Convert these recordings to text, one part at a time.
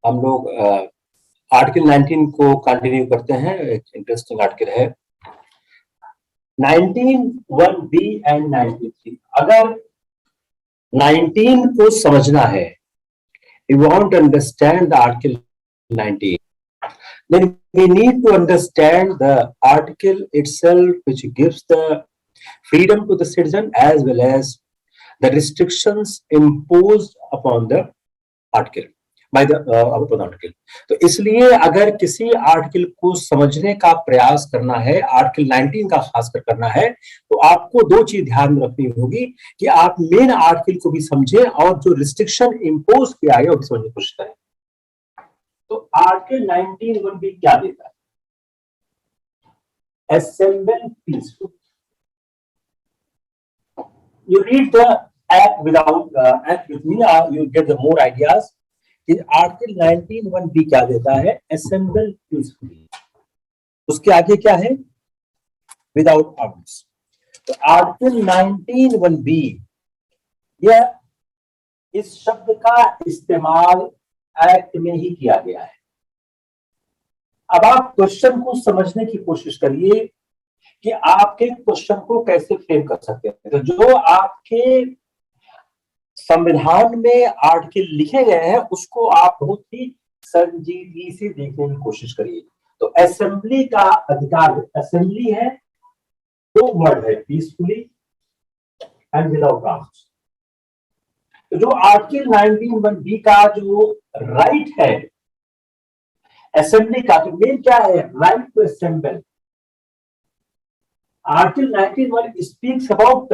हम लोग आर्टिकल 19 को कंटिन्यू करते हैं। एक इंटरेस्टिंग आर्टिकल है 19(1)(b) एंड 19(3). अगर 19 को समझना है, you want to understand the article 19, then we need to understand the article itself, which gives the freedom to the citizen as well as the restrictions imposed upon the article by the upon article. तो इसलिए अगर किसी article को समझने का प्रयास करना है, आर्टिकल 19 का खासकर करना है, तो आपको दो चीज ध्यान में रखनी होगी कि आप मेन आर्टिकल को भी समझें और जो रिस्ट्रिक्शन इंपोज किया गया वो भी समझने की कोशिश करें। तो आर्टिकल 19(1)(b) क्या देता है? Assemble peacefully. You read the act without act with me, you get the more ideas. Article 19(1)(b) क्या देता है? Assemble peacefully. उसके आगे क्या है? Without arms. तो आर्टिकल 19(1)(b) यह इस शब्द का इस्तेमाल एक्ट में ही किया गया है। अब आप क्वेश्चन को समझने की कोशिश करिए कि आपके क्वेश्चन को कैसे फ्रेम कर सकते हैं। तो जो आपके संविधान में आर्टिकल लिखे गए हैं उसको आप बहुत ही संजीदगी से देखने की कोशिश करिए। तो असेंबली का अधिकार, असेंबली है, दो वर्ड है, पीसफुली एंड विदाउट आर्म्स। तो जो आर्टिकल 19(1)(b) का जो राइट है असेंबली का, तो मेन क्या है? Right to assemble. Article 19(1) speaks about the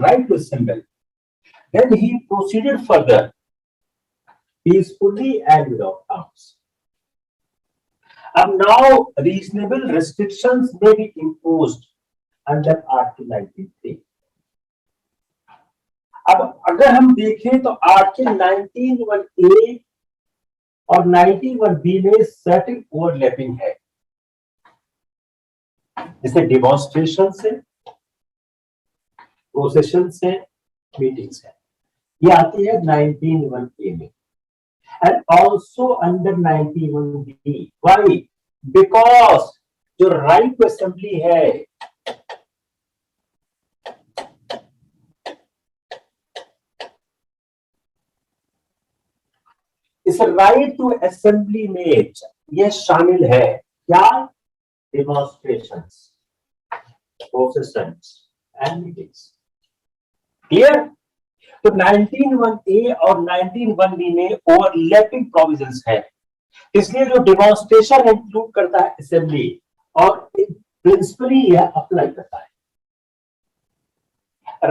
right to assemble. Then he proceeded further, peacefully and without arms. And now reasonable restrictions may be imposed under Article 19(3). अब अगर हम देखें तो आर्टिकल 19(1)(a) और 19(1)(b) में certain overlapping है, जैसे demonstration से, प्रोसेशन से, मीटिंग्स है, ये आती है 19(1)(a) में। And also under 19(1)(b). Why? Because जो राइट टू असेंबली है इस राइट टू असेंबली में यह शामिल है क्या? Demonstrations, processions and meetings. Clear? तो 19(1)(a) और 19(1)(b) में ओवरलैपिंग प्रोविजंस है, इसलिए जो डिमॉन्स्ट्रेशन इंक्लूड करता है असेंबली और प्रिंसिपली यह अप्लाई करता है।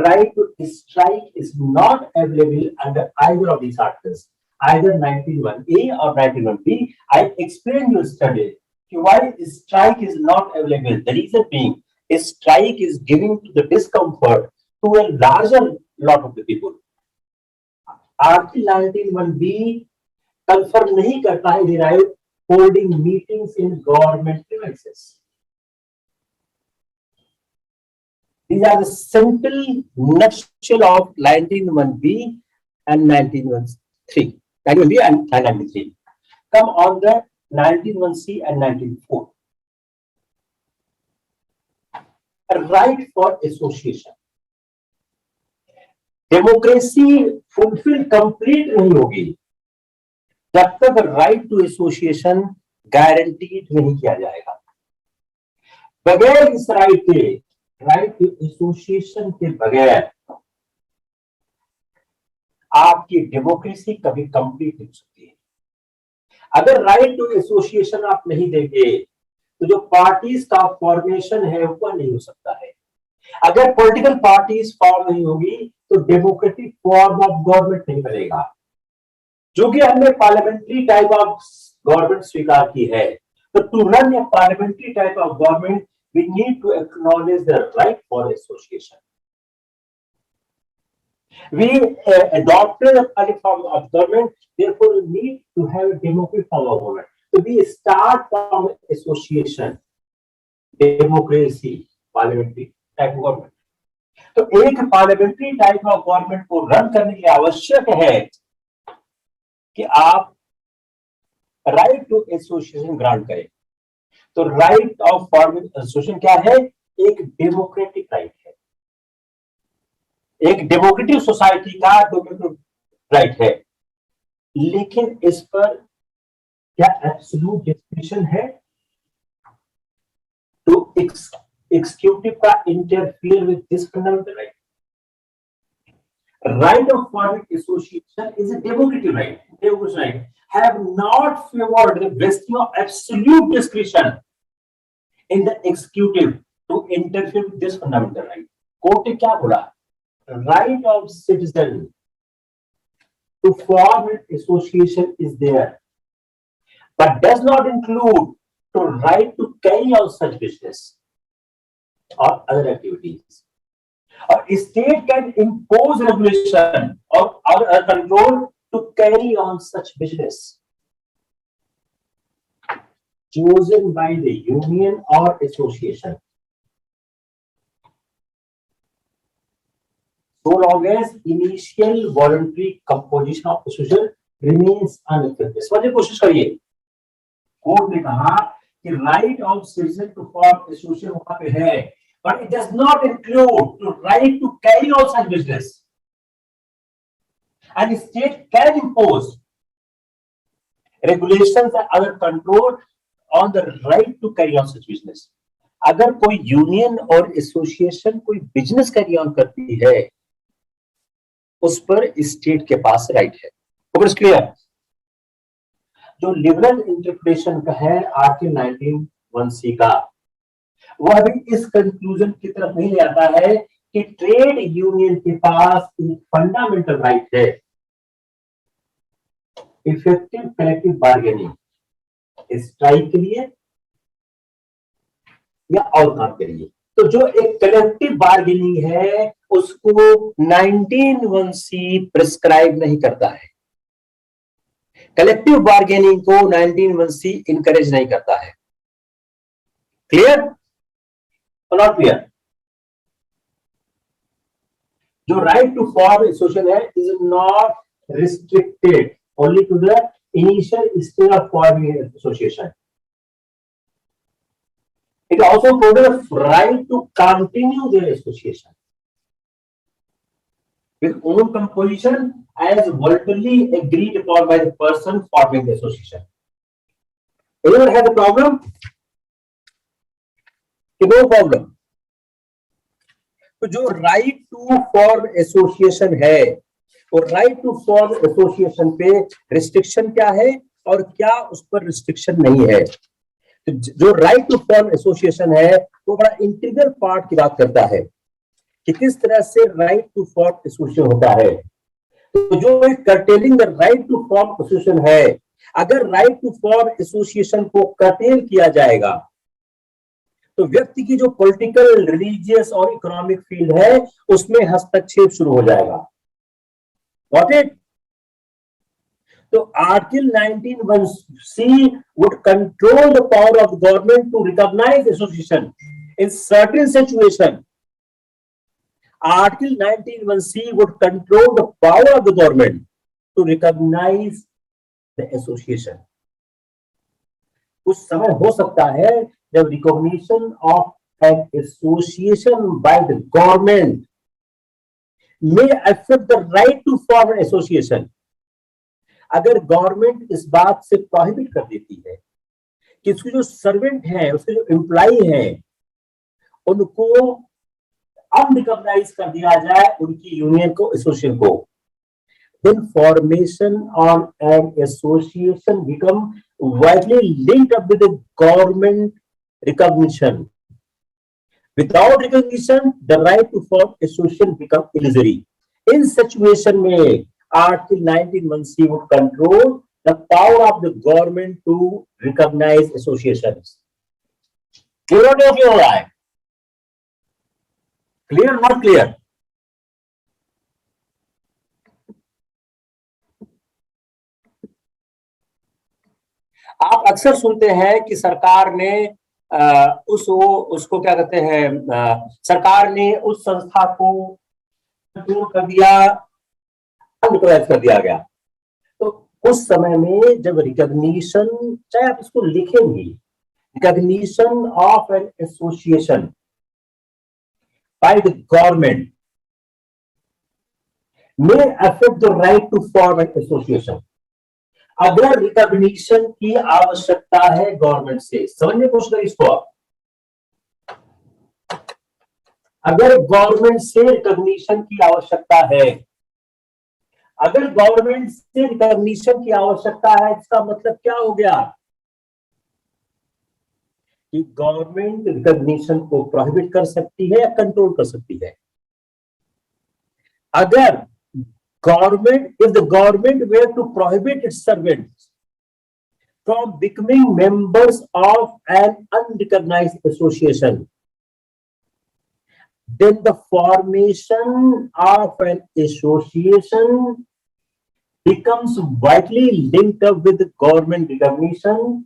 Right to strike is not available under either of these articles, either 19(1)(a or 19(1)(b). I explained you yesterday why strike is not available. The reason being, a strike is giving to the discomfort to a larger lot of the people. Article 19(1)(b) confirm नहीं करता है the right holding meetings in government premises. These are the simple nutshell of 19(1)(b) and 19(1)(3). 19(1)(b) and 19(3). Come on the 19(1)(c) and 19(4). A right for association. Democracy fulfil complete नहीं होगी जब तक right to association guaranteed नहीं किया जाएगा। बगैर इस right के, राइट टू एसोसिएशन के बगैर आपकी डेमोक्रेसी कभी कंप्लीट नहीं हो सकती है। अगर राइट टू एसोसिएशन आप नहीं देंगे तो जो पार्टीज का फॉर्मेशन है वो नहीं हो सकता है। अगर पॉलिटिकल पार्टीज फॉर्म नहीं होगी तो डेमोक्रेटिक फॉर्म ऑफ गवर्नमेंट नहीं बनेगा। जो कि हमने पार्लियामेंट्री टाइप ऑफ गवर्नमेंट स्वीकार की है, तो to run a parliamentary type of government we need to acknowledge the right for association. We adopted a party form of government, therefore we need to have a democratic form of government. So we start from association, democracy, parliamentary type of government. तो एक parliamentary type of government को run करने के लिए आवश्यक है कि आप राइट टू एसोसिएशन ग्रांट करे। तो राइट ऑफ फॉर्मिंग एसोसिएशन क्या है? एक डेमोक्रेटिक राइट है, एक डेमोक्रेटिक सोसाइटी का डेमोक्रेटिक राइट है। लेकिन इस पर क्या एब्सोल्यूट डिस्क्रिप्शन है टू एग्जीक्यूटिव का interfere with this fundamental right? Right of foreign association is a democratic right. Democratic right have not favored the vesting of absolute discretion in the executive to interfere with this fundamental right. Court ने क्या बोला? Right of citizen to form an association is there, but does not include to right to carry out such business or other activities. Or state can impose regulation or other control to carry on such business chosen by the union or association, so long as initial voluntary composition of association remains unaffected. समझने की कोशिश करिए। Court ने कहा कि right of citizen to form association वहां पे है, but it does not include the right to carry out such business. And the state can impose regulations and other control on the right to carry on such business. अगर कोई union और association कोई business carry on करती है, उस पर state के पास राइट है। तो क्लियर? जो लिबरल इंटरप्रिटेशन का है आर्टिकल 19(1)(c) का, वह भी इस कंक्लूजन की तरफ नहीं ले आता है कि ट्रेड यूनियन के पास एक फंडामेंटल राइट है इफेक्टिव कलेक्टिव बार्गेनिंग, स्ट्राइक के लिए या और काम के लिए। तो जो एक कलेक्टिव बार्गेनिंग है उसको 19(1)(c) प्रिस्क्राइब नहीं करता है। कलेक्टिव बार्गेनिंग को 19(1)(c) इनकरेज नहीं करता है। क्लियर? Not clear? जो राइट टू फॉर्म एसोसिएशन है is not restricted only to the initial stage of forming association. It also provides right to continue their association with own composition as voluntarily agreed upon by the person forming the association. Anyone have a problem? No problem. तो जो right to form association है, और right to form association पे restriction क्या है और क्या उस पर रिस्ट्रिक्शन नहीं है। तो जो राइट टू फॉर्म एसोसिएशन है वो बड़ा इंटीग्रल पार्ट की बात करता है कि किस तरह से राइट टू फॉर्म एसोसिएशन होता है। तो जो curtailing the right to form association है, अगर राइट टू फॉर्म एसोसिएशन को कर्टेल किया जाएगा तो व्यक्ति की जो पॉलिटिकल, रिलीजियस और इकोनॉमिक फील्ड है उसमें हस्तक्षेप शुरू हो जाएगा। Got it? तो article 19(1)(c) would control the power of the government to recognize association in certain situation. Article 19(1)(c) would control the power of the government to recognize the association. कुछ समय हो सकता है जब recognition of an association by the government may affect the right to form an association. अगर government इस बात से प्रोहिबिट कर देती है कि उसके जो सर्वेंट हैं, उसके जो एम्प्लॉई हैं, उनको अनरिकॉग्नाइज कर दिया जाए उनकी यूनियन को, एसोसिएशन को, then formation on an association become widely linked up with the government recognition. Without recognition, the right to form association become illusory. In situation में Article 19(1)(c) would control the power of the government to recognize associations. Clear or not clear? Clear or not clear? आप अक्सर सुनते हैं कि सरकार ने उसको क्या कहते हैं, सरकार ने उस संस्था को कंट्रोल कर दिया, कर दिया गया। तो उस समय में जब रिकॉग्निशन, चाहे आप इसको लिखेंगे, recognition of an association by the government may affect the right to form an association। अगर रिकॉग्निशन की आवश्यकता है गवर्नमेंट से, समझिए क्वेश्चन इसको आप, अगर गवर्नमेंट से रिकॉग्निशन की आवश्यकता है, अगर गवर्नमेंट से रिकॉग्निशन की आवश्यकता है, इसका मतलब क्या हो गया कि गवर्नमेंट रिकॉग्निशन को प्रोहिबिट कर सकती है या कंट्रोल कर सकती है। अगर government, if the government were to prohibit its servants from becoming members of an unrecognized association, then the formation of an association becomes vitally linked up with the government recognition,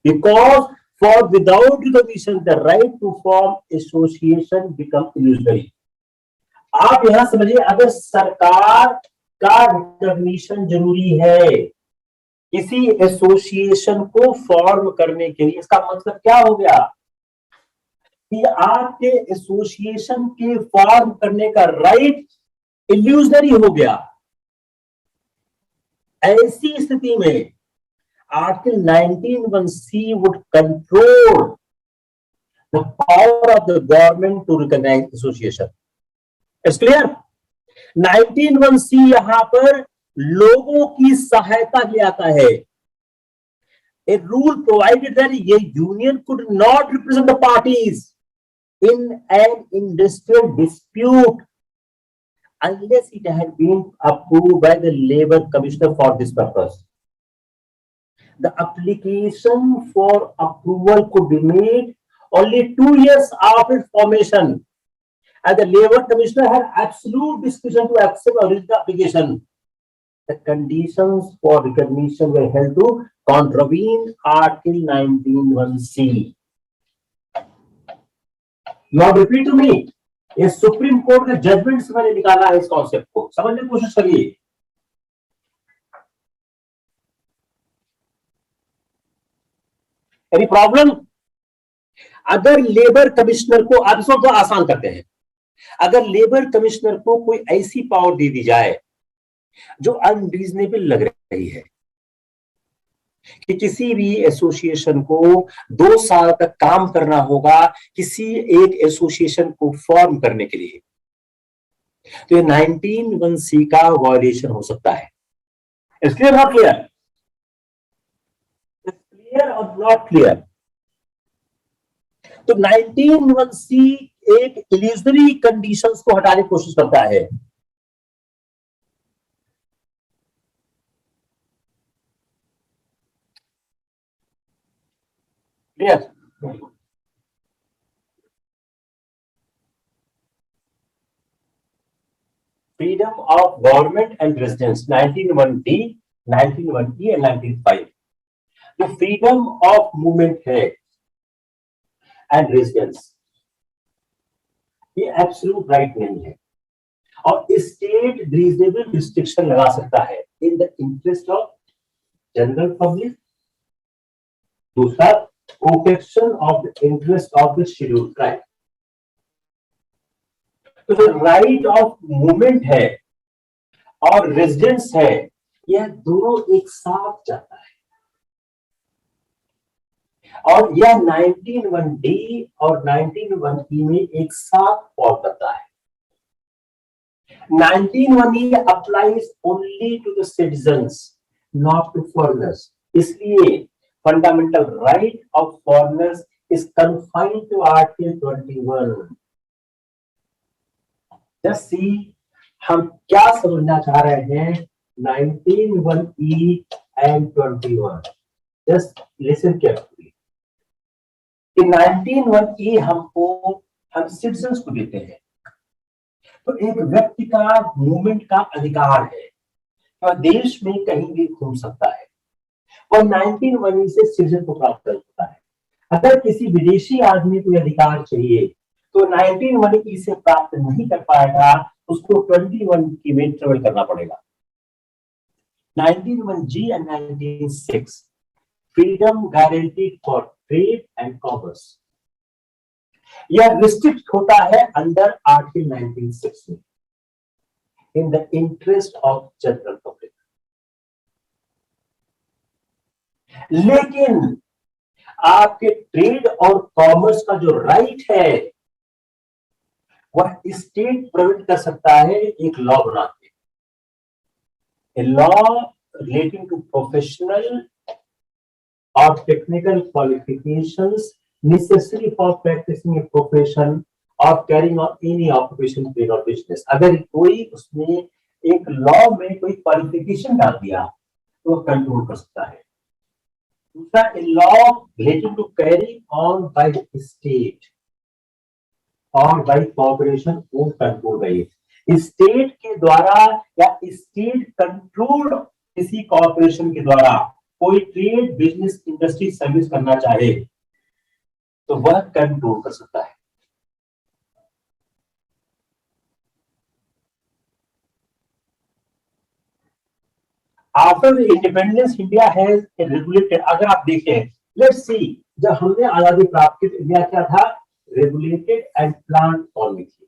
because for without recognition the right to form association become illusory। आप यहां समझिए, अगर सरकार का recognition जरूरी है किसी association को फॉर्म करने के लिए, इसका मतलब क्या हो गया कि आपके एसोसिएशन के फॉर्म करने का राइट इल्यूजनरी हो गया। ऐसी स्थिति में article 19(1)(c) would control the power of the government to recognise association. It's clear. 19(1)(c) यहां पर लोगों की सहायता के लिए आता है। A rule provided that a union could not represent the parties in an industrial dispute unless it had been approved by the Labour Commissioner for this purpose। The application for approval could be made only 2 years after its formation, and the Labour Commissioner had absolute discretion to accept or reject the application. The conditions for recognition were held to contravene Article 19(1)(c)। Now repeat to me, ये supreme court के judgement से मैंने निकाला है इस concept को, समझने की कोशिश करिए। Any problem? अगर लेबर कमिश्नर को, आप इसको तो आसान करते हैं, अगर लेबर कमिश्नर को कोई ऐसी पावर दे दी जाए जो अनरीजनेबल लग रही है कि किसी भी एसोसिएशन को 2 साल तक काम करना होगा किसी एक एसोसिएशन को फॉर्म करने के लिए, तो ये 19(1)(c) का वायलेशन हो सकता है। It's clear not clear? Clear और नॉट क्लियर? तो 19(1)(c) एक इल्यूजनरी कंडीशंस को हटाने की कोशिश करता है। Clear? Freedom of government and residence 19(1)(d), 19(1)(e) and 19(5). जो फ्रीडम ऑफ मूवमेंट है एंड रेजिडेंस, ये एब्सोल्यूट राइट नहीं है और स्टेट रीजनेबल रिस्ट्रिक्शन लगा सकता है in the interest of general public. दूसरा, protection of the interest of the scheduled tribe. तो जो राइट ऑफ मूवमेंट है और रेजिडेंस है, यह दोनों एक साथ जाता है और यह 19(1)(d) और 19(1)(e) में एक साथ फॉल करता है। 19(1)(e) applies only to the citizens, not to foreigners। इसलिए fundamental right of foreigners is confined to Article 21। Just see हम क्या समझना चाह रहे हैं 19(1)(e) and 21। Just listen carefully कि 19(1)(e) हम सिटीजन्स को देते हैं, तो एक व्यक्ति का मूवमेंट का अधिकार है, तो देश में कहीं भी घूम सकता है और 19(1)(e) से सिटीजन को प्राप्त होता है। अगर किसी विदेशी आदमी को अधिकार चाहिए तो 19(1)(e) से प्राप्त नहीं कर पाएगा, उसको 21 की में ट्रेवल करना पड़ेगा। 19(1)(g) and 19(6) freedom guaranteed for trade and commerce. यह रिस्ट्रिक्ट होता है अंडर आर्टिकल 19(6) में, इन the interest of general public. लेकिन आपके ट्रेड और कॉमर्स का जो राइट है वह स्टेट प्रोवाइड कर सकता है एक लॉ बना के, a law relating to professional और technical qualifications necessary for practising a profession और carrying on any occupation trade और बिजनेस। अगर कोई उसने एक लॉ में कोई क्वालिफिकेशन डाल दिया तो वह कंट्रोल कर सकता है। दूसरा, a law relating to carry on by the state और by corporation own control by it. State के द्वारा या स्टेट कंट्रोल्ड किसी कॉर्पोरेशन के द्वारा कोई ट्रेड बिजनेस इंडस्ट्री सर्विस करना चाहे तो वह कंट्रोल कर सकता है। After the independence, India has regulated. अगर आप देखें, let's see, जब हमने आजादी प्राप्त की, इंडिया क्या था? रेगुलेटेड एंड प्लान इकोनॉमी थी।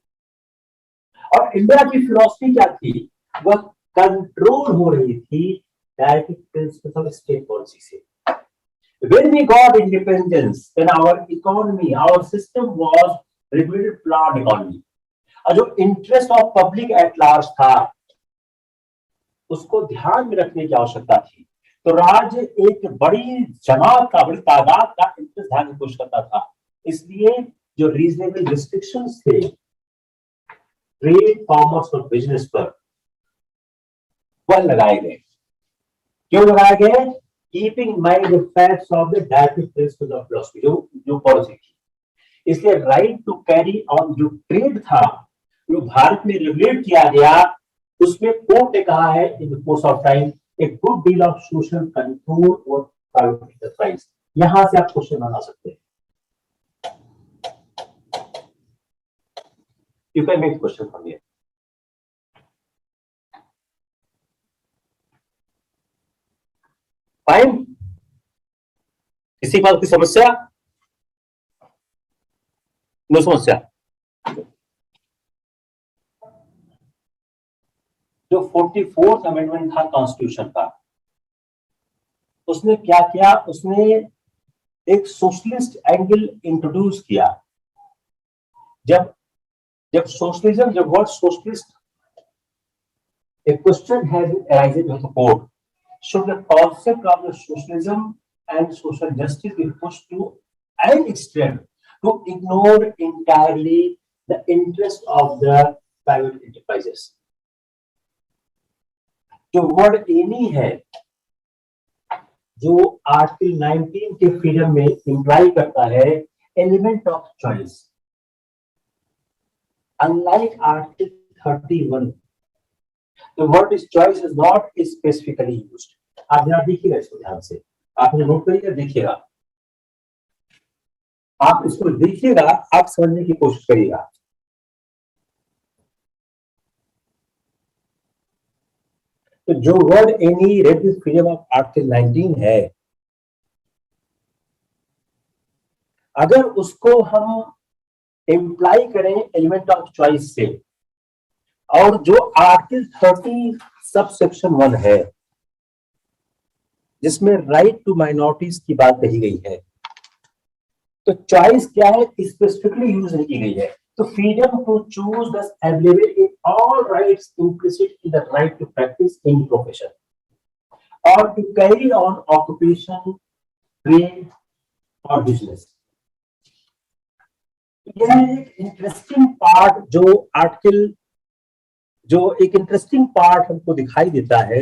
और इंडिया की फिलॉसफी क्या थी? वह कंट्रोल हो रही थी direct principle of state policy से। When we got independence, then our economy, our system was regulated planned economy. और जो interest of public at large था उसको ध्यान में रखने की आवश्यकता थी। तो राज्य एक बड़ी जमात का, बड़ी तादाद का इंटरेस्ट ध्यान में कोशिश करता था। इसलिए जो रीजनेबल रिस्ट्रिक्शंस थे ट्रेड, कॉमर्स और बिजनेस पर वह लगाए गए। क्यों लगाए गए? Keeping mind the facts of the directive principle of philosophy, जो पॉलिसी थी। इसलिए राइट टू कैरी ऑन जो ट्रेड था, जो भारत में रेगुलेट किया गया, उसमें कोर्ट ने कहा है in the course of time a good deal of social control और प्राइवेट एंटरप्राइज। यहां से आप क्वेश्चन बना सकते हैं। You can make question from here. Fine, किसी बात की समस्या? नो समस्या। जो 44th अमेंडमेंट था कॉन्स्टिट्यूशन का, उसने क्या किया? उसने एक सोशलिस्ट एंगल इंट्रोड्यूस किया। जब सोशलिज्म, जब word socialist, a question has arisen with the court. Should the concept of the socialism and social justice be pushed to an extent to ignore entirely the interest of the private enterprises? जो word any है, जो article 19 के freedom में imply करता है element of choice. Unlike article 31, the word is choice is not specifically used. आप जरा देखिएगा इसको ध्यान से, आपने नोट करिएगा, देखिएगा, आप इसको देखिएगा, आप समझने की कोशिश करिएगा। तो जो वर्ड एनी रेडिस फ्रीडम ऑफ आर्टिकल 19 है, अगर उसको हम इंप्लाई करें एलिमेंट ऑफ चॉइस से, और जो आर्टिकल 30 सब सेक्शन 1 है जिसमें राइट टू माइनॉरिटीज की बात कही गई है, तो चॉइस क्या है? स्पेसिफिकली यूज नहीं की गई है। तो freedom to choose thus available in all rights implicit in the right to practice any profession और to carry on occupation, trade और बिजनेस। यह एक इंटरेस्टिंग पार्ट, जो एक इंटरेस्टिंग पार्ट हमको दिखाई देता है,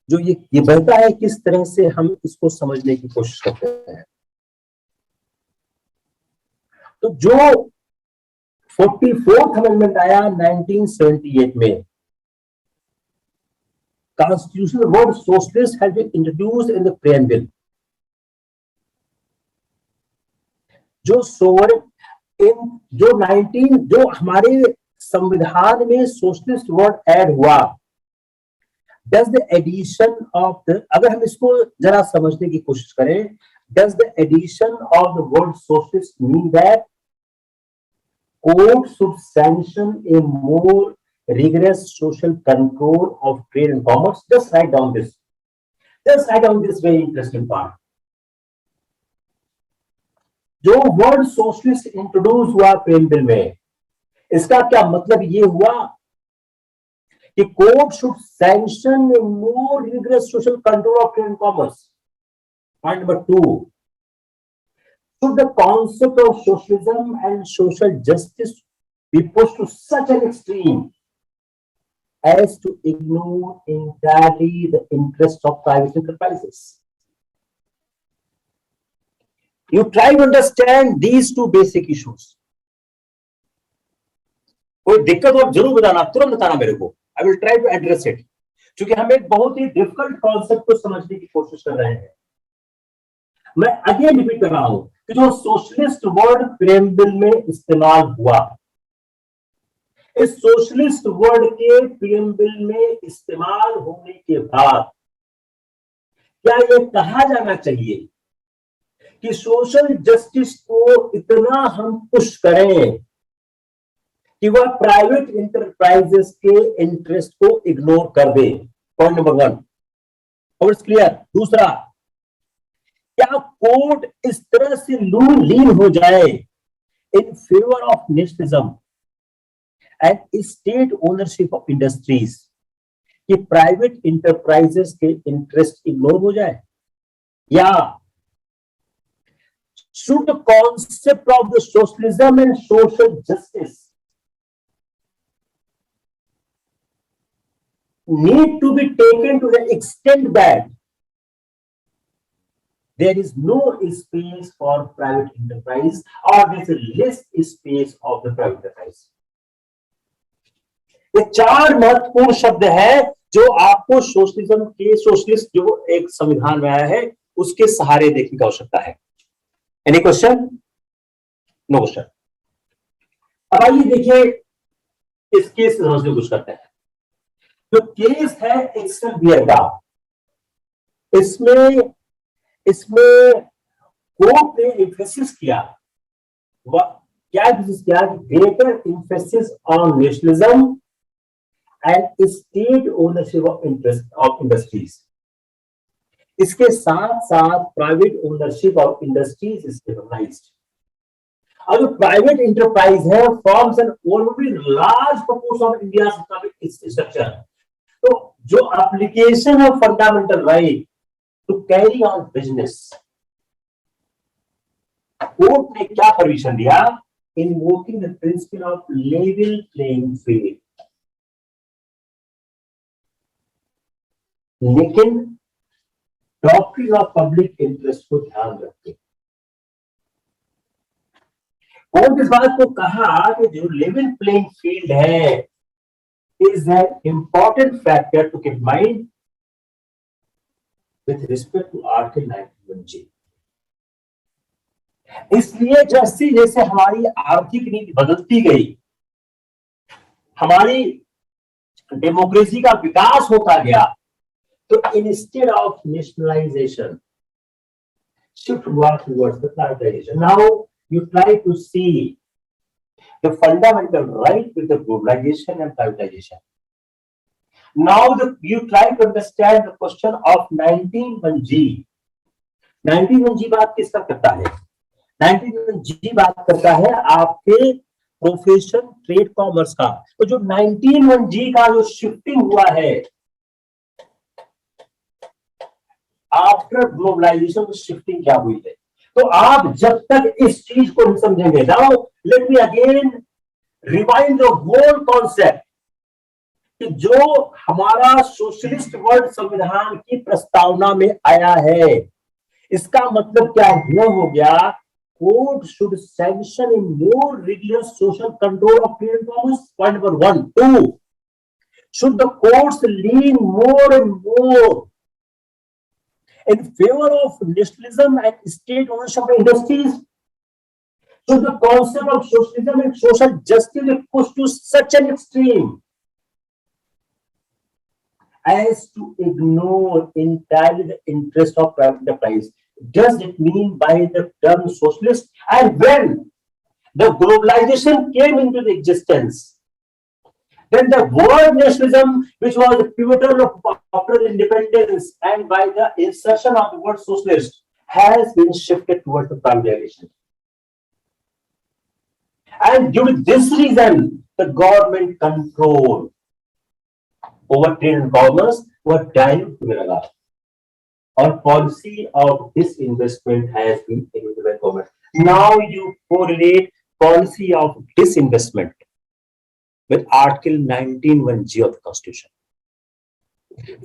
जो ये बनता है किस तरह से हम इसको समझने की कोशिश करते हैं। तो जो 44th अमेंडमेंट आया 1978 में, constitutional word socialist has been introduced in the preamble. जो हमारे संविधान में सोशलिस्ट वर्ड ऐड हुआ, Does the addition of the, अगर हम इसको जरा समझने की कोशिश करें, does the addition of the word socialist mean that court should sanction a more rigorous social control of trade and commerce? Just write down this. Just write down this very interesting part. जो word socialist introduce हुआ प्रेम bill में, इसका क्या मतलब ये हुआ कि court should sanction A more rigorous social control of trade and commerce. Point number 2, should the concept of socialism and social justice be pushed to such an extreme as to ignore entirely the interests of private enterprises? You try to understand these two basic issues. कोई दिक्कत हो जरूर बताना, तुरंत बताना मेरे को. I will try to address it. क्योंकि हम एक बहुत ही डिफिकल्ट कॉन्सेप्ट को समझने की कोशिश कर रहे हैं. मैं अगेन रिपीट कर रहा हूं कि जो सोशलिस्ट वर्ड प्रेमबिल में इस्तेमाल हुआ, इस सोशलिस्ट वर्ड के प्रेमबिल में इस्तेमाल होने के बाद क्या यह कहा जाना चाहिए कि सोशल जस्टिस को इतना हम पुश करें कि वह प्राइवेट इंटरप्राइजेस के इंटरेस्ट को इग्नोर कर दे? Point number 1. और इट्स क्लियर. दूसरा, क्या कोर्ट इस तरह से लीन हो जाए in favour of nationalism and state ownership of industries कि प्राइवेट इंटरप्राइजेस के इंटरेस्ट इग्नोर हो जाए? या should the concept of the socialism and social justice need to be taken to the extent that there is no space for private enterprise or there is a less space of the private enterprise? ये 4 महत्वपूर्ण शब्द है जो आपको socialism के, socialist जो एक संविधान में आया है, उसके सहारे देखने की आवश्यकता है. Any question? No question. अब आइए देखिए इस केस से समझने की कोशिश करते हैं. जो केस है एक्सेल बियर का, इसमें कोर्ट ने एम्फेसिस किया, क्या एम्फेसिस किया? Greater emphasis on nationalism and state ownership of industries. इसके साथ साथ private ownership of industries is recognised. और जो प्राइवेट इंटरप्राइज है forms an overwhelming large proportion of India economic structure. तो जो application of fundamental right to carry on business, court ने क्या परमिशन दिया? Invoking the principle of level playing field. लेकिन doctrine of public interest को ध्यान रखते कोर्ट इस बात को कहा कि जो लेवल प्लेइंग फील्ड है is an important factor to keep mind with respect to article 91G. इसलिए जैसे जैसे हमारी आर्थिक नीति बदलती गई, हमारी डेमोक्रेसी का विकास होता गया, तो instead of nationalization, shift work towards the privatization. Now you try to see the fundamental right with the globalization and privatization. Now you try to understand the question of 19(1)G. 19(1)G बात किसका करता है? 19(1)G बात करता है आपके profession trade commerce का. तो जो 19(1)G का जो शिफ्टिंग हुआ है आफ्टर ग्लोबलाइजेशन, शिफ्टिंग क्या हुई है? तो आप जब तक इस चीज को नहीं समझेंगे, now let me again rewind the whole concept कि जो हमारा सोशलिस्ट वर्ल्ड संविधान की प्रस्तावना में आया है, इसका मतलब क्या हो गया? Court should sanction in more rigorous social control of trade and commerce. Point number 1. 2, should the courts lean more and more in favor of nationalism and state ownership of industries? So the concept of socialism and social justice is pushed to such an extreme as to ignore entirely the interest of private enterprise. Does it mean by the term socialist? And when the globalization came into the existence, then the word nationalism, which was the pivotal of after the independence, and by the insertion of the word socialist, has been shifted towards the privatization. And due to this reason, the government control over trade and commerce were dilute to the last. Our policy of disinvestment has been enabled by government. Now you correlate policy of disinvestment with Article 19(1)(g) of the Constitution.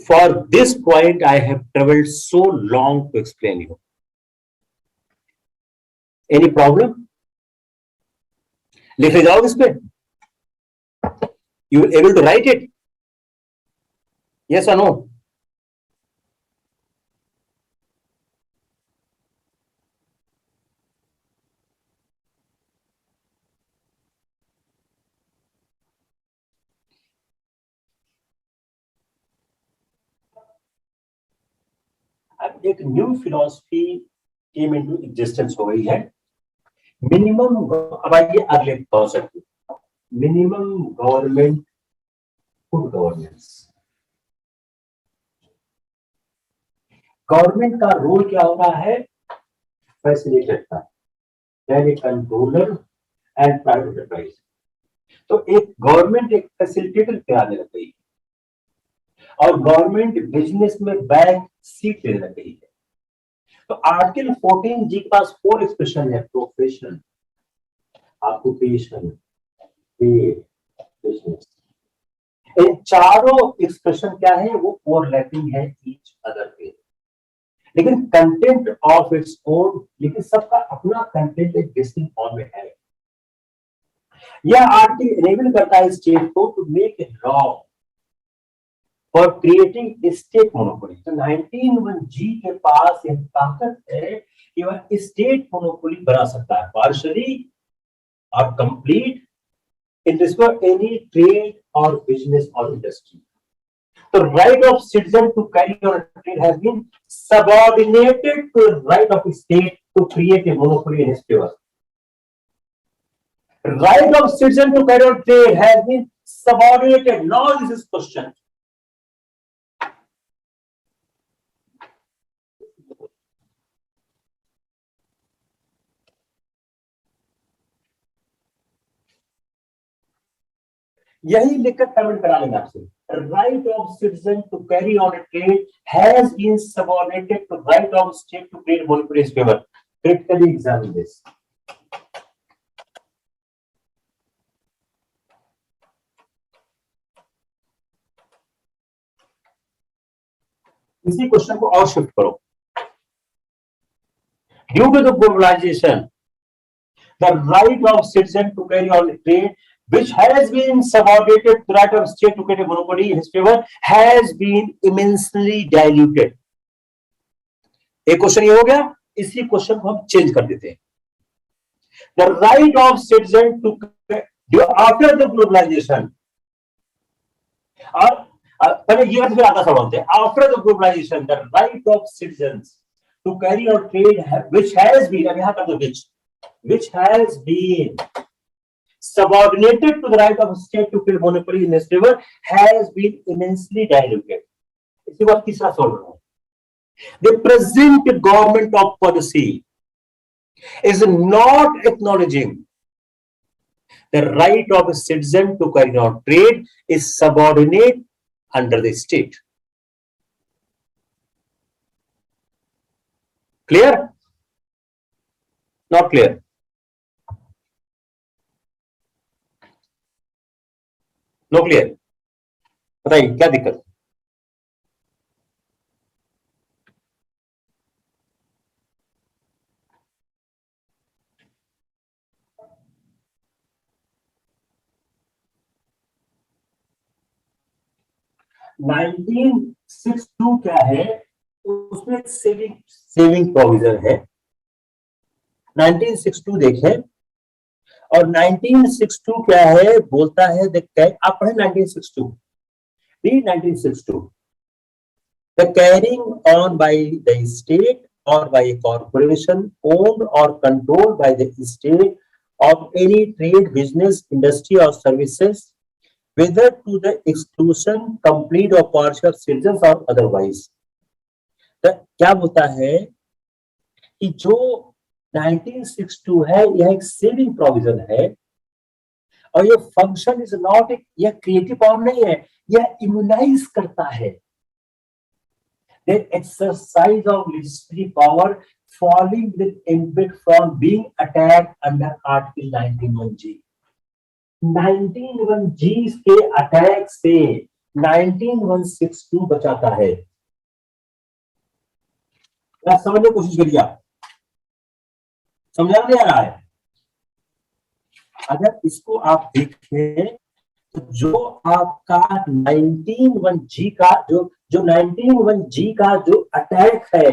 For this point, I have traveled so long to explain you. Any problem? लिखे जाओगे इस पे? You will able to write it? Yes or no? अब एक new philosophy came into existence हो गई है, minimum. अब आइए अगले concept, minimum government good governance. Government का रोल क्या हो रहा है? फैसिलिटेट का, यानी कंट्रोलर एंड प्राइवेट एंटरप्राइज। तो एक गवर्नमेंट एक फैसिलिटेटर कराने लग गई और गवर्नमेंट बिजनेस में बैंक सीट लेने लग गई है। तो आर्टिकल 14(g) के पास 4 एक्सप्रेशन है, प्रोफेशन, ऑक्यूपेशन, ट्रेड, बिजनेस। इन चारों एक्सप्रेशन क्या है? वो ओवरलैपिंग है ईच अदर पे, लेकिन कंटेंट ऑफ इट्स ओन, लेकिन सबका अपना कंटेंट एक डिस्टिंक्ट फॉर्म में है। यह आर्टिकल एनेबल करता है स्टेट को to make a law for creating state monopoly. तो 19(1)(g) के पास यह ताकत है कि वह स्टेट मोनोपोली बना सकता है, पार्शियली और complete, in respect any trade और बिजनेस और industry. The right of citizen to carry on trade has been subordinated to the right of state to create a monopoly in his favor. Right of citizen to carry on trade has been subordinated. Now this is question. यही लिखकर comment करा लेंगे आपसे। Right of citizen to carry on a trade has been subordinated to right of state to create monopoly in his favor. Critically examine this. इसी question को और shift करो। Due to the globalization, the right of citizen to carry on a trade, which has been subordinated to the right of state to create a monopoly in his favor, has been immensely diluted. एक question ये हो गया, इसी question को हम change कर देते हैं। The right of citizen to after the globalization, और पहले ये फिर आधा सवाल होते हैं। After the globalization, the right of citizens to carry on trade, which has been, अब यहाँ कर दो which has been subordinated to the right of state to create monopoly in his favor, has been immensely diluted. इसी बात तीसरा सवाल है। The present government of policy is not acknowledging the right of a citizen to carry on trade is subordinate under the state. Clear? Not clear? No clear? बताइए क्या दिक्कत? Nineteen 1962 क्या है? उसमें एक सेविंग प्रोविजन है। 1962 देखें, और 1962 क्या है बोलता है, आप पढ़े 1962, 1962 The carrying on by the state or by a corporation owned or controlled by the state of any trade, business, industry or services, whether to the exclusion complete or partial of citizens or otherwise. तो क्या होता है कि जो 1962 है यह एक saving provision है और ये फंक्शन इज नॉट, यह क्रिएटिव पावर नहीं है, यह इम्यूनाइज करता है the exercise of legislative power falling with ambit from being attacked under Article 19(1)(g). 19(1)(g) के अटैक से 19(1)(62) बचाता है। समझने की कोशिश करिए, आप समझा नहीं आ रहा है? अगर इसको आप देखें तो जो आपका 19(1)(g) का जो 19(1)(g) का जो अटैक है,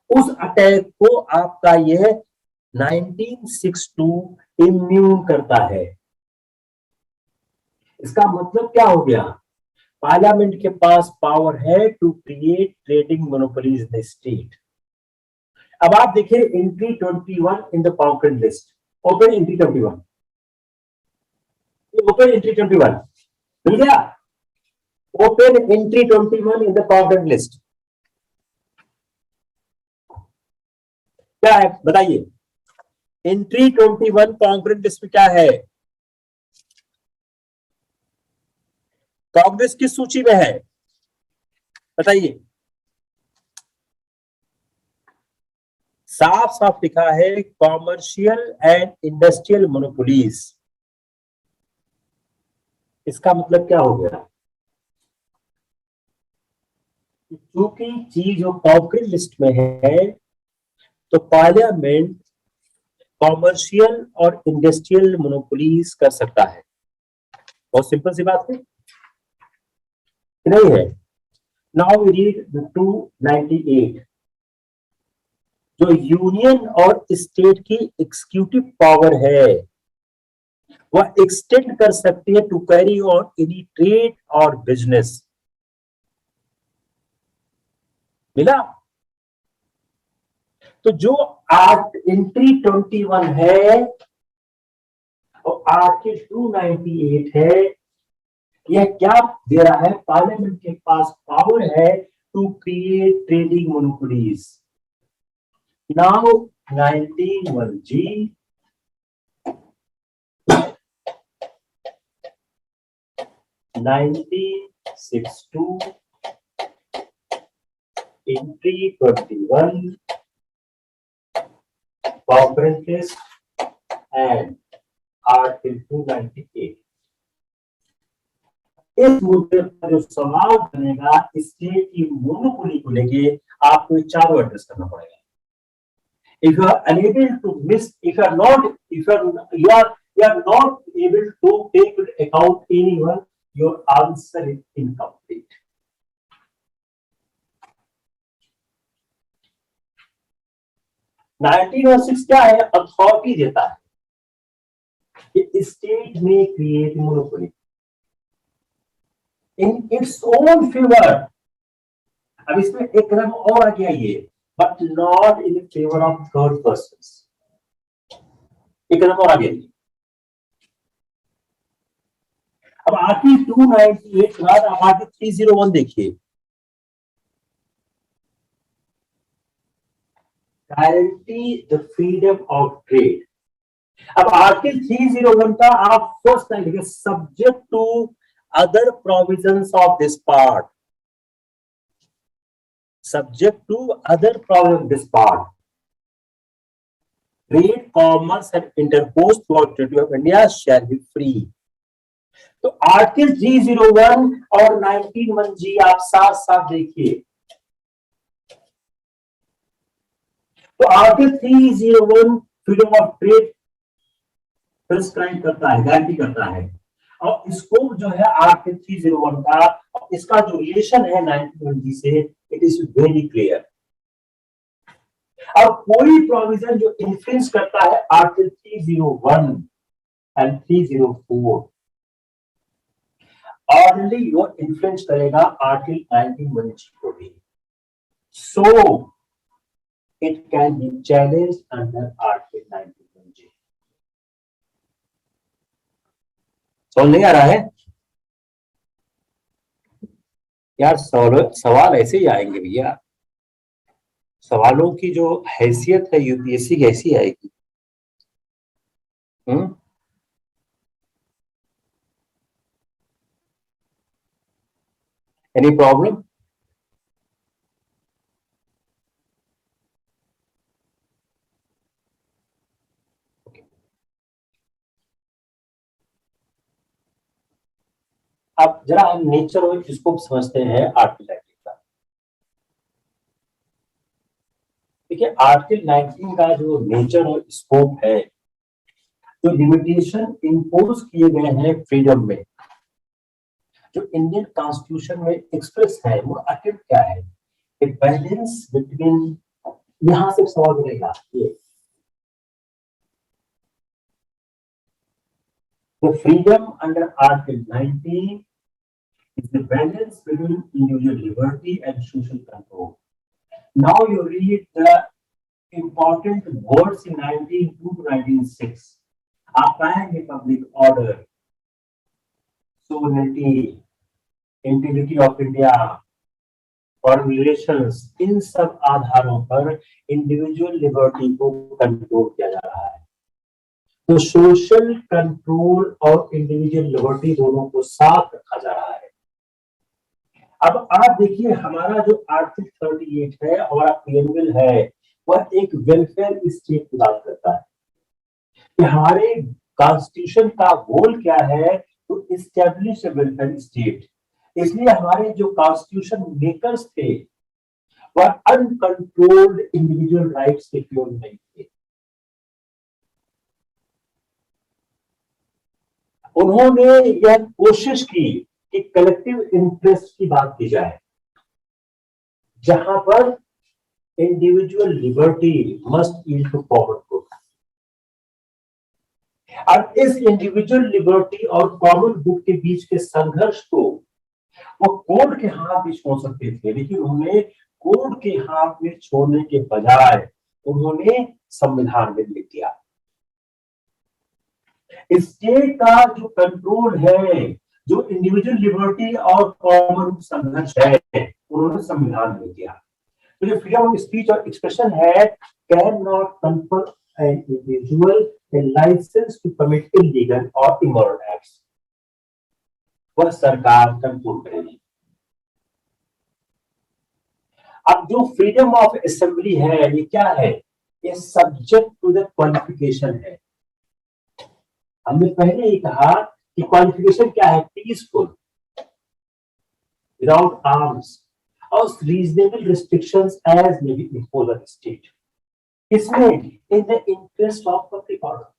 उस अटैक को आपका यह 1962 इम्यून करता है। इसका मतलब क्या हो गया? पार्लियामेंट के पास पावर है to create trading monopolies in the state. अब आप देखिए entry 21 in the concurrent list, open entry 21, open entry 21 मिल गया? Open entry 21 in the concurrent list क्या है बताइए? एंट्री 21 कॉन्करेंट लिस्ट में क्या है? कांग्रेस किस सूची में है बताइए? साफ साफ लिखा है कॉमर्शियल एंड इंडस्ट्रियल मोनोपोलीज। इसका मतलब क्या हो गया? क्योंकि चीज जो कॉन्करेंट लिस्ट में है तो पार्लियामेंट कॉमर्शियल और इंडस्ट्रियल मोनोपोलीज कर सकता है। बहुत सिंपल सी बात है, नहीं है? Now we read 298। जो यूनियन और स्टेट की एग्जीक्यूटिव पावर है वह एक्सटेंड कर सकती है to carry on any trade और बिजनेस। मिला? तो जो एंट्री 21 है और आर्टिकल 298 है, यह क्या दे रहा है? पार्लियामेंट के पास पावर है to create trading monopolies. Now 19(1)(g) entry 21 concurrent list and article 298। इस मुद्दे पर जो सवाल बनेगा स्टेट की मोनोपोली को लेके आपको चारों एड्रेस करना पड़ेगा। If you are unable to if you are not able to take into account anyone, your answer is incomplete. और 6 क्या है? अथॉरिटी देता है कि स्टेट में create monopoly in its own favour. अब इसमें एक कदम और आ गया ये, but not in favour of third person. एक कदम और आ गया। अब आर्टिकल 298 के बाद आप आर्टिकल 301 देखिए, guarantee the freedom of trade. अब आर्टिकल 301 का आप फर्स्ट लाइन लिखिए, subject to other provisions of this part. Subject to other provisions of this part, trade, commerce and intercourse throughout Treaty of India shall be free. तो article 301 और 19(1)(g) आप साथ साथ देखिए। तो article 301 freedom of trade prescribe करता है, guarantee करता है, और स्कोप जो है आर्टिकल 301 का, इसका जो रिलेशन है 19(1)(g) से, इट इज वेरी क्लियर। अब कोई प्रोविजन जो इन्फ्लुएंस करता है आर्टिकल 301 एंड 304, ऑलरेडी वो इन्फ्लुएंस करेगा आर्टिकल 19(1)(g) को भी। so it can be challenged under Article 91J. समझ नहीं आ रहा है यार? सवाल ऐसे ही आएंगे भैया, सवालों की जो हैसियत है यूपीएससी की ऐसी आएगी। Any problem? अब जरा हम नेचर और स्कोप समझते हैं आर्टिकल 19 का। देखिए आर्टिकल 19 का जो नेचर और स्कोप है, जो लिमिटेशन इम्पोज किए गए हैं फ्रीडम में, जो इंडियन कॉन्स्टिट्यूशन में एक्सप्रेस है, वो आखिर क्या है? ए बैलेंस बिटवीन, यहां से सवाल मिलेगा ये, the freedom under Article 19 is the balance between individual liberty and social control. Now you read the important words in 1902 to 1906. Applying a public order, sovereignty, integrity of India, foreign relations, इन सब आधारों पर individual liberty को control किया जा रहा है। तो social control और इंडिविजुअल लिबर्टी दोनों को साथ रखा जा रहा है। अब आप देखिए हमारा जो आर्टिकल 38 है, हमारा प्रीएम्बल है, वह एक वेलफेयर स्टेट की बात करता है कि हमारे कॉन्स्टिट्यूशन का गोल क्या है, to establish a welfare state. इसलिए हमारे जो कॉन्स्टिट्यूशन मेकर्स थे वह अनकंट्रोल्ड इंडिविजुअल राइट्स के प्योर नहीं थे। उन्होंने यह कोशिश की कि कलेक्टिव इंटरेस्ट की बात की जाए, जहां पर individual liberty must yield to common good. अब इस इंडिविजुअल लिबर्टी और कॉमन गुड के बीच के संघर्ष को वो कोर्ट के हाथ में छोड़ सकते थे, लेकिन उन्होंने कोर्ट के हाथ में छोड़ने के बजाय उन्होंने संविधान में लिख दिया। स्टेट का जो कंट्रोल है, जो इंडिविजुअल लिबर्टी और कॉमन संघर्ष है, उन्होंने संविधान में दिया। तो जो फ्रीडम ऑफ स्पीच और एक्सप्रेशन है, cannot confer an individual a licence to commit illegal और इमोरल एक्ट्स, वह सरकार कंट्रोल करेगी। अब जो फ्रीडम ऑफ असेंबली है, ये क्या है? ये सब्जेक्ट टू द क्वालिफिकेशन है। हमने पहले ही कहा कि क्वालिफिकेशन क्या है? पीसफुल, विदाउट आर्म्स और reasonable restrictions as may be imposed by the state. इसमें in the interest of public order,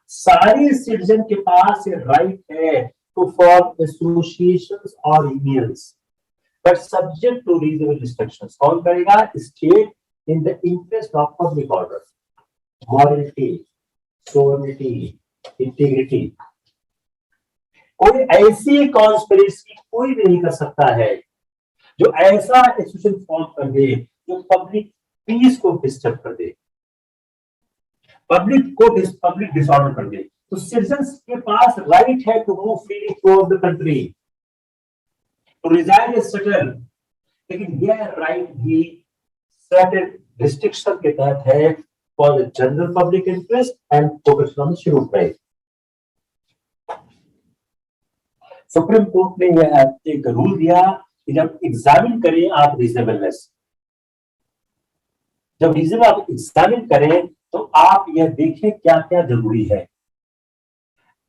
सारे सिटीजन के पास ये राइट है टू फॉर्म एसोसिएशंस और unions, but subject to reasonable restrictions. कौन करेगा? State, in the interest of public order, morality, sovereignty, integrity. कोई ऐसी कॉन्स्पिरेसी कोई भी नहीं कर सकता है जो ऐसा एसोसिएशन फॉर्म कर दे जो पब्लिक पीस को डिस्टर्ब कर दे, पब्लिक डिसऑर्डर कर दे। तो सिटीजंस के पास राइट है to move freely through the country, to reside and settle, लेकिन यह राइट भी सर्टेन रिस्ट्रिक्शन के तहत है, for the general public interest and protection of the scheduled tribe. Supreme court ने यह एक रूल दिया कि जब एग्जामिन करें आप रीजनेबलनेस, जब रीजनेबल आप एग्जामिन करें तो आप यह देखें क्या क्या जरूरी है।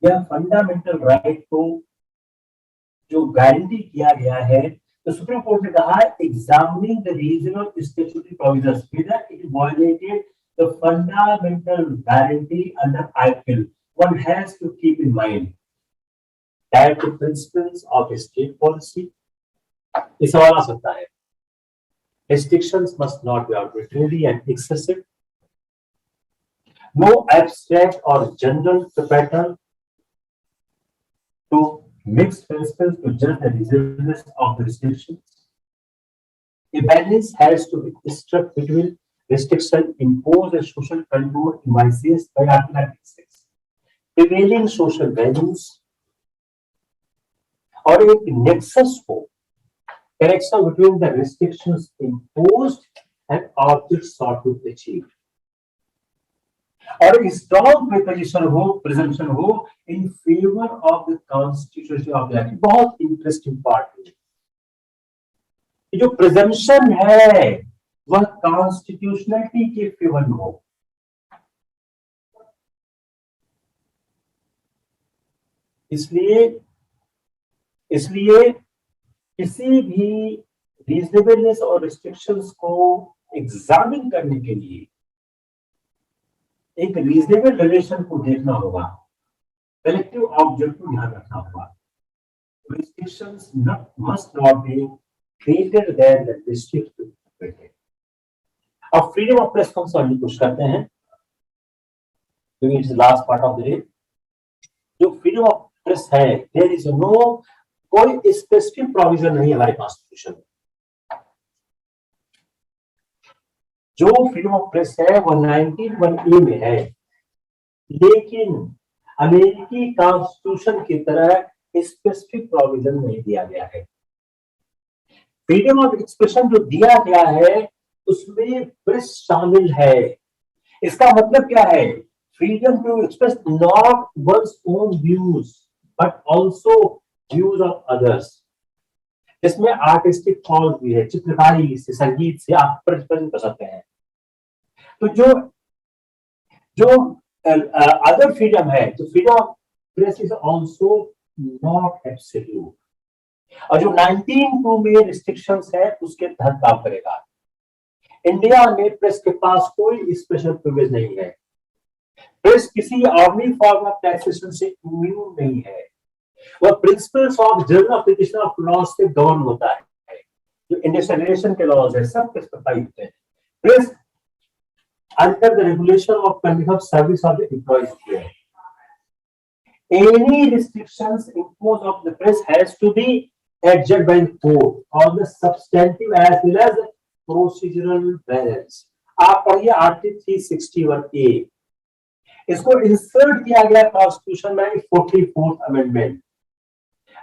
यह फंडामेंटल राइट को जो गारंटी किया गया है, तो सुप्रीम कोर्ट ने कहा examining the regional statutory provisions whether it violated the fundamental guarantee under Article, one has to keep in mind that the principles of state policy, इस सवाल आ सकता है, restrictions must not be arbitrary and excessive, no abstract or general pattern to mixed principles to judge the reasonableness of the restrictions, A balance has to be struck between restriction imposed and social control devices by Article 96. Prevailing social values और एक nexus हो, connection between the restrictions imposed and objects sought to achieve. और एक strong preposition हो, presumption हो in favour of the constitution of the act. बहुत interesting part है. जो प्रिजम्पशन है वह कॉन्स्टिट्यूशनलिटी के फेवर में हो. इसलिए किसी भी रीजनेबलनेस और रिस्ट्रिक्शंस को एग्जामिन करने के लिए एक रीजनेबल रिलेशन को देखना होगा, कलेक्टिव ऑब्जेक्ट को ध्यान रखना होगा. Restrictions must not be greater than the restricted. अब फ्रीडम ऑफ प्रेस को सॉल्व कुछ करते हैं. It's last part of the day. जो फ्रीडम ऑफ प्रेस है, देयर इज नो कोई स्पेसिफिक प्रोविजन नहीं हमारे कॉन्स्टिट्यूशन में. जो फ्रीडम ऑफ प्रेस है वो 19(1)(a) में है, लेकिन अमेरिकी कॉन्स्टिट्यूशन की तरह स्पेसिफिक प्रोविजन नहीं दिया गया है. फ्रीडम ऑफ एक्सप्रेशन जो दिया गया है उसमें प्रेस शामिल है. इसका मतलब क्या है? Freedom to express not one's own views but also views of others. इसमें आर्टिस्टिक फॉर्म भी है, चित्रकारी से, संगीत से आप प्रेजेंट कर सकते हैं. तो जो अदर फ्रीडम है, तो freedom of press is also not absolute. और जो 19(2) में रिस्ट्रिक्शंस है उसके तहत काम करेगा. इंडिया में प्रेस के पास कोई स्पेशल प्रिविलेज नहीं है. प्रेस किसी ऑर्डिनरी फॉर्म ऑफ टैक्सेशन से इम्यून नहीं है. वह principles of general application of law से गवर्न होता है. जो इंडस्ट्रियलाइजेशन के लॉज है सब प्रेस पर अप्लाई होते हैं. Press under the regulation of conduct of service of the employees here. Any restrictions imposed on the press has to be adjudged by the court on the substantive as well as procedural balance. आप पढ़िए article 361A. इसको insert किया गया constitution में 44th amendment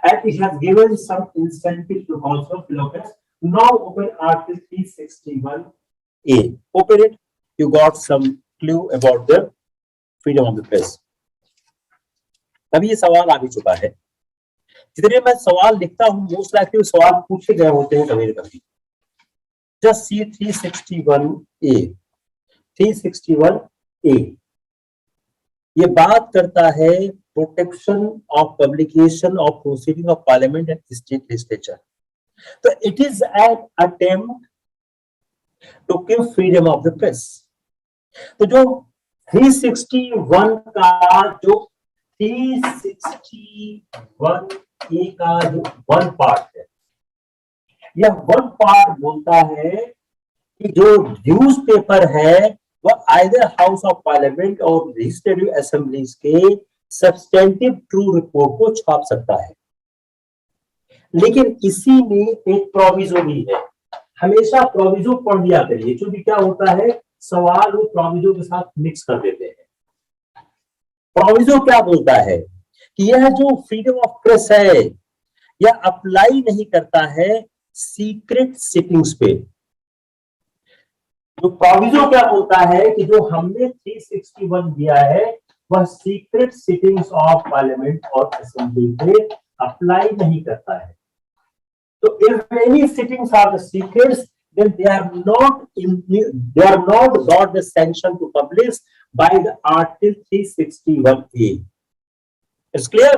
and it has given some incentive to also locals. Now open article 361A. Open it. You got some clue about the freedom of the press. अभी ये सवाल आ भी चुका है. जितने मैं सवाल लिखता हूं मोस्ट लाइकली सवाल पूछे गए होते हैं कभी कभी. Just see 361A. 361A ये बात करता है protection of publication of proceeding of parliament and state legislature. तो it is an attempt to give freedom of the press. तो जो 361 का जो 361A का जो वन पार्ट है, यह वन पार्ट बोलता है कि जो न्यूज़पेपर है वह आइदर हाउस ऑफ पार्लियामेंट और लेजिस्लेटिव असेंबलीज के सब्सटेंटिव ट्रू रिपोर्ट को छाप सकता है. लेकिन इसी में एक प्रोविजो भी है. हमेशा प्रोविजो पढ़ लिया करिए, जो भी क्या होता है सवाल वो प्रोविजो के साथ मिक्स कर देते हैं. प्रोविजो क्या बोलता है कि यह जो फ्रीडम ऑफ प्रेस है यह अप्लाई नहीं करता है सीक्रेट सिटिंग्स पे. जो प्रोविजो क्या बोलता है कि जो हमने 361 दिया है वह सीक्रेट सिटिंग्स ऑफ पार्लियामेंट और असेंबली पे अप्लाई नहीं करता है. तो if any sittings are the secrets, then they are not got the sanction to publish by the article 361A. It's clear?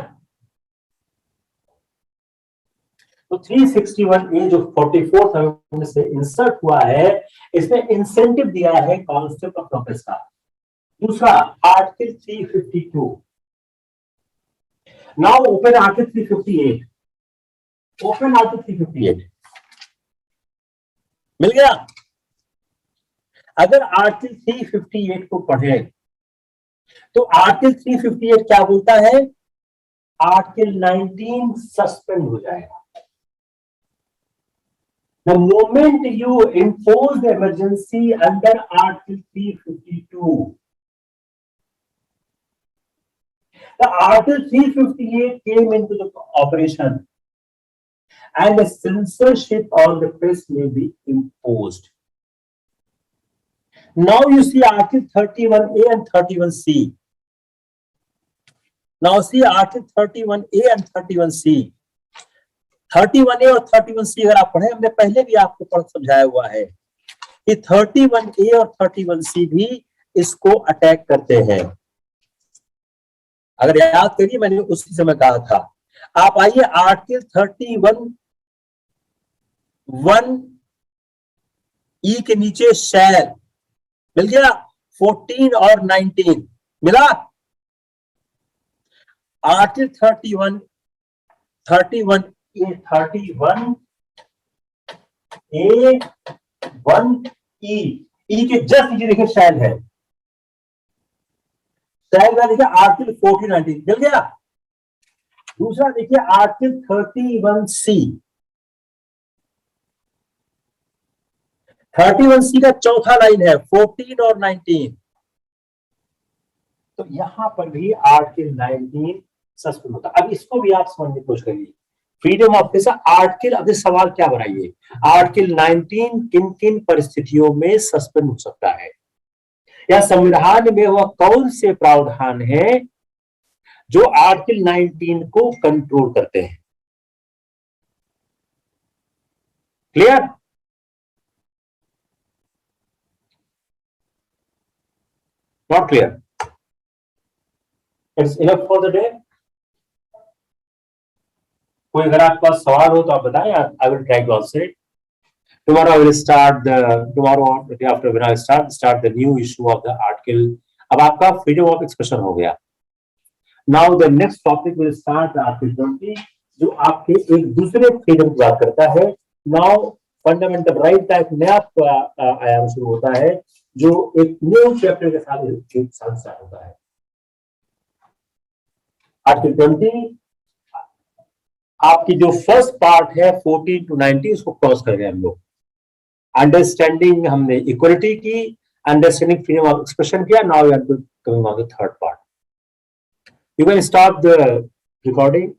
तो 361A जो 44th अमेंडमेंट से इंसर्ट हुआ है, इसमें इंसेंटिव दिया है कॉन्सेप्ट ऑफ प्रेस का. दूसरा article 352. Now open article 358. Open article 358 मिल गया. अगर आर्टिकल 358 को पढ़े तो आर्टिकल 358 क्या बोलता है? आर्टिकल 19 सस्पेंड हो जाएगा. The moment you impose the emergency under Article 352, the Article 358 came into the operation, and a censorship on the press may be imposed. Now you see Article 31A and 31C. Now see Article 31A and 31C. 31A और 31C अगर आप पढ़े, हमने पहले भी आपको पढ़ समझाया हुआ है कि 31A और 31C भी इसको अटैक करते हैं। अगर याद करिए, मैंने उसी समय कहा था। आप आइए आर्टिकल 31(1)(e) के नीचे शैल मिल गया, 14 और 19 मिला। आर्टिकल 31 31A(1)(e) के जस्ट नीचे देखिए शैल है। शैल का देखिए आर्टिकल 14, 19 मिल गया। दूसरा देखिए आर्टिकल 31C। 31C का चौथा लाइन है 14 और 19। तो यहां पर भी आर्टिकल 19 सस्पेंड होता। अब इसको भी आप समझने की कोशिश करिए। फ्रीडम ऑफ प्रेस आर्टिकल, अब सवाल क्या बनाइए, आर्टिकल 19 किन किन परिस्थितियों में सस्पेंड हो सकता है, या संविधान में वह कौन से प्रावधान है जो आर्टिकल 19 को कंट्रोल करते हैं। Clear? Not clear? It's enough for the day. कोई अगर आपके पास सवाल हो तो आप बताएं, I will try to answer it. Tomorrow I will start the day after when I start the new issue of the article. अब आपका freedom of expression हो गया। Now the next topic will start Article 20, जो आपके एक दूसरे freedom की बात करता है। Now fundamental right का एक नया आयाम शुरू होता है, जो एक न्यू चैप्टर के साथ स्टार्ट होता है। Article 20 आपकी जो फर्स्ट पार्ट है 14 to 19, उसको क्रॉस कर गए हम लोग। अंडरस्टैंडिंग हमने इक्वलिटी की, अंडरस्टैंडिंग फ्रीडम ऑफ एक्सप्रेशन किया। Now we are coming on the third part. You can stop the recording.